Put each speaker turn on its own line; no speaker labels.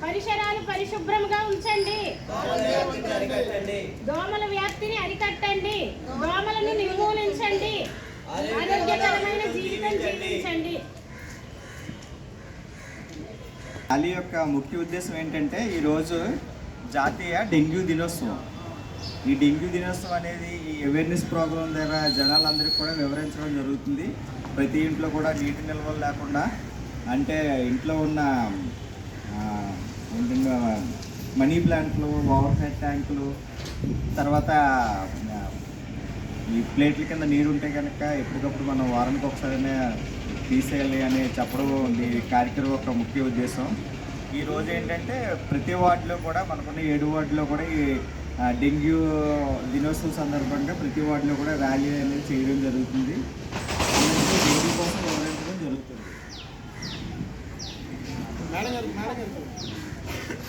పరిసరాలు పరిశుభ్రంగా ఉంచండి. దోమల వ్యాప్తిని అరికట్టండి. దోమలను నిర్మూలించండి. ఆరోగ్యకరమైన జీవితం జీవించండి.
ర్యాలీ యొక్క ముఖ్య ఉద్దేశం ఏంటంటే ఈరోజు జాతీయ డెంగ్యూ దినోత్సవం. ఈ డెంగ్యూ దినోత్సవం అనేది ఈ అవేర్నెస్ ప్రోగ్రాం ద్వారా జనాలందరికీ కూడా వివరించడం జరుగుతుంది. ప్రతి ఇంట్లో కూడా నీటి నిల్వలు లేకుండా, అంటే ఇంట్లో ఉన్న మనీ ప్లాంట్లు, ఓవర్ హెడ్ ట్యాంకులు, తర్వాత ఈ ప్లేట్ల కింద నీరు ఉంటే కనుక ఎప్పటికప్పుడు మనం వారానికి ఒకసారి తీసేయాలి అని చెప్పడం ఈ కార్యక్రమం యొక్క ముఖ్య ఉద్దేశం. ఈరోజు ఏంటంటే ప్రతి వార్డులో కూడా మనకున్న 7 వార్డులో కూడా ఈ డెంగ్యూ దినోత్సవం సందర్భంగా ప్రతి వార్డులో కూడా ర్యాలీ అనేది చేయడం జరుగుతుంది. డెంగ్యూ కోసం వివరించడం జరుగుతుంది.